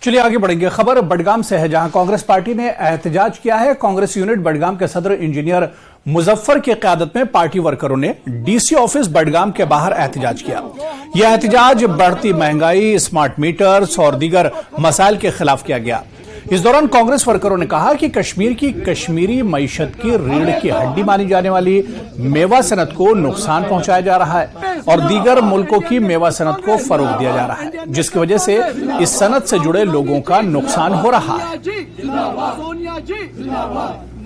चलिए आगे बढ़ेंगे। खबर बडगाम से है, जहां कांग्रेस पार्टी ने एहतजाज किया है। कांग्रेस यूनिट बडगाम के सदर इंजीनियर मुजफ्फर की क़यादत में पार्टी वर्करों ने डीसी ऑफिस बडगाम के बाहर एहतजाज किया। यह एहतजाज बढ़ती महंगाई, स्मार्ट मीटर्स और दीगर मसाइल के खिलाफ किया गया। इस दौरान कांग्रेस वर्करों ने कहा कि कश्मीर की कश्मीरी मईशत की रीढ़ की हड्डी मानी जाने वाली मेवा सनत को नुकसान पहुंचाया जा रहा है और दीगर मुल्कों की मेवा सनत को फरोग दिया जा रहा है, जिसकी वजह से इस सनत से जुड़े लोगों का नुकसान हो रहा है।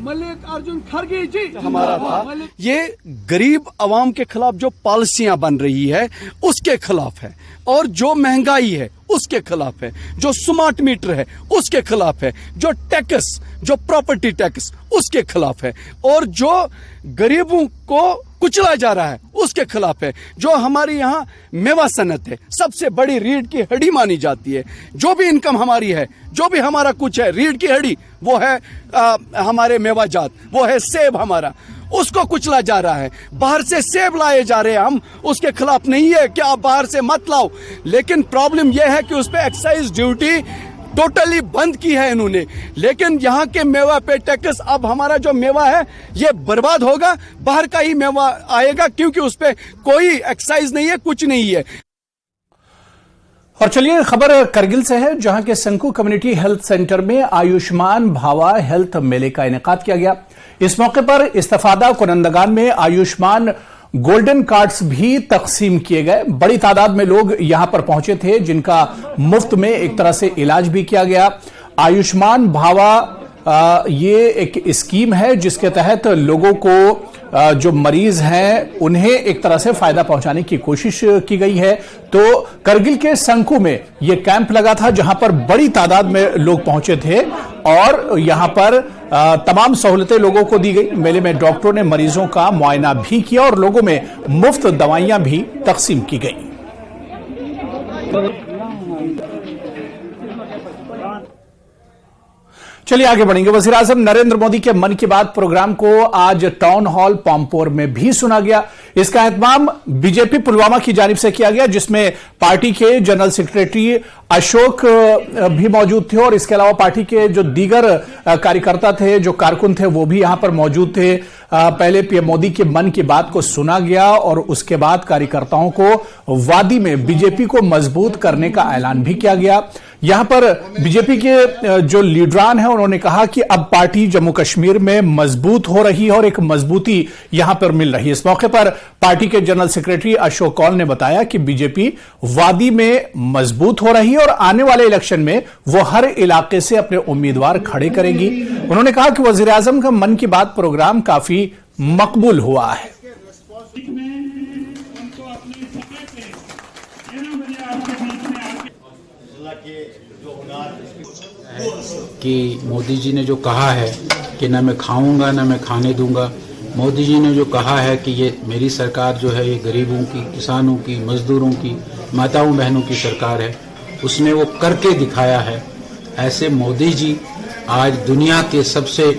मल्लिकार्जुन खड़गे जी हमारा था। ये गरीब आवाम के खिलाफ जो पॉलिसियां बन रही है उसके खिलाफ है, और जो महंगाई है उसके खिलाफ है, जो स्मार्ट मीटर है उसके खिलाफ है, जो टैक्स, जो प्रॉपर्टी टैक्स उसके खिलाफ है, और जो गरीबों को कुचला जा रहा है उसके खिलाफ है। जो हमारी यहाँ मेवा सनत है, सबसे बड़ी रीढ़ की हड्डी मानी जाती है। जो भी इनकम हमारी है, जो भी हमारा कुछ है, रीढ़ की हड्डी वो है हमारे मेवा जात, वो है सेब हमारा, उसको कुचला जा रहा है। बाहर से सेब लाए जा रहे हैं, हम उसके खिलाफ नहीं है कि आप बाहर से मत लाओ, लेकिन प्रॉब्लम यह है कि उस पर एक्साइज ड्यूटी टोटली बंद की है इन्होंने। लेकिन यहाँ के मेवा पे टैक्स, अब हमारा जो मेवा है ये बर्बाद होगा, बाहर का ही मेवा आएगा, क्योंकि उस पे कोई एक्साइज नहीं है, कुछ नहीं है। और चलिए खबर करगिल से है, जहां के संकू कम्युनिटी हेल्थ सेंटर में आयुष्मान भावा हेल्थ मेले का इनेकाद किया गया। इस मौके पर इस्तेफादा कुनंदगान में आयुष्मान गोल्डन कार्ड्स भी तकसीम किए गए। बड़ी तादाद में लोग यहां पर पहुंचे थे, जिनका मुफ्त में एक तरह से इलाज भी किया गया। आयुष्मान भावा ये एक स्कीम है जिसके तहत लोगों को जो मरीज हैं उन्हें एक तरह से फायदा पहुंचाने की कोशिश की गई है। तो करगिल के संकू में यह कैंप लगा था, जहां पर बड़ी तादाद में लोग पहुंचे थे और यहां पर तमाम सहूलतें लोगों को दी गई। मेले में डॉक्टरों ने मरीजों का मुआयना भी किया और लोगों में मुफ्त दवाइयां भी तकसीम की गई। चलिए आगे बढ़ेंगे। वजीर आजम नरेंद्र मोदी के मन की बात प्रोग्राम को आज टाउन हॉल पामपोर में भी सुना गया। इसका एहतमाम बीजेपी पुलवामा की जानिब से किया गया, जिसमें पार्टी के जनरल सेक्रेटरी अशोक भी मौजूद थे और इसके अलावा पार्टी के जो दीगर कार्यकर्ता थे, जो कारकुन थे, वो भी यहां पर मौजूद थे। पहले पीएम मोदी के मन की बात को सुना गया और उसके बाद कार्यकर्ताओं को वादी में बीजेपी को मजबूत करने का ऐलान भी किया गया। यहां पर बीजेपी के जो लीडरान हैं उन्होंने कहा कि अब पार्टी जम्मू कश्मीर में मजबूत हो रही है और एक मजबूती यहां पर मिल रही है। इस मौके पर पार्टी के जनरल सेक्रेटरी अशोक कौल ने बताया कि बीजेपी वादी में मजबूत हो रही है और आने वाले इलेक्शन में वो हर इलाके से अपने उम्मीदवार खड़े करेगी। उन्होंने कहा कि वजीर आजम का मन की बात प्रोग्राम काफी मकबूल हुआ है। कि मोदी जी ने जो कहा है कि ना मैं खाऊंगा ना मैं खाने दूंगा, मोदी जी ने जो कहा है कि ये मेरी सरकार जो है ये गरीबों की, किसानों की, मजदूरों की, माताओं बहनों की सरकार है, उसने वो करके दिखाया है। ऐसे मोदी जी आज दुनिया के सबसे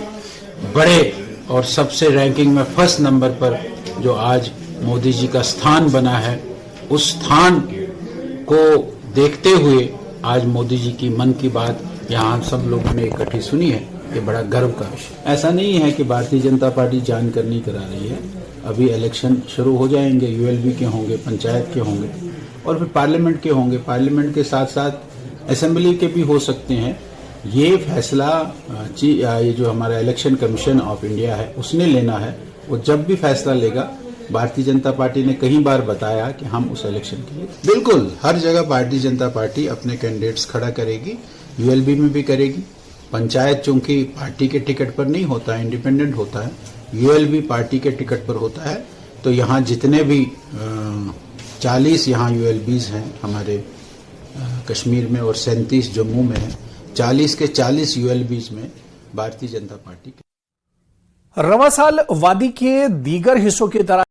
बड़े और सबसे रैंकिंग में फर्स्ट नंबर पर जो आज मोदी जी का स्थान बना है, उस स्थान को देखते हुए आज मोदी जी की मन की बात यहाँ सब लोगों ने इकट्ठी सुनी है। ये बड़ा गर्व का विषय। ऐसा नहीं है कि भारतीय जनता पार्टी जानकर करा रही है। अभी इलेक्शन शुरू हो जाएंगे, यूएलबी के होंगे, पंचायत के होंगे और फिर पार्लियामेंट के होंगे। पार्लियामेंट के साथ साथ असेंबली के भी हो सकते हैं। ये फैसला ये जो हमारा इलेक्शन कमीशन ऑफ इंडिया है उसने लेना है। वो जब भी फैसला लेगा, भारतीय जनता पार्टी ने कई बार बताया कि हम उस इलेक्शन के लिए बिल्कुल हर जगह भारतीय जनता पार्टी अपने कैंडिडेट्स खड़ा करेगी, यूएलबी में भी करेगी। पंचायत चूंकि पार्टी के टिकट पर नहीं होता है, इंडिपेंडेंट होता है, यूएलबी पार्टी के टिकट पर होता है। तो यहाँ जितने भी 40 यहाँ यूएलबीज हैं हमारे कश्मीर में और 37 जम्मू में है, 40 के 40 यूएलबीज में भारतीय जनता पार्टी के। रवा साल वादी के दीगर हिस्सों की तरह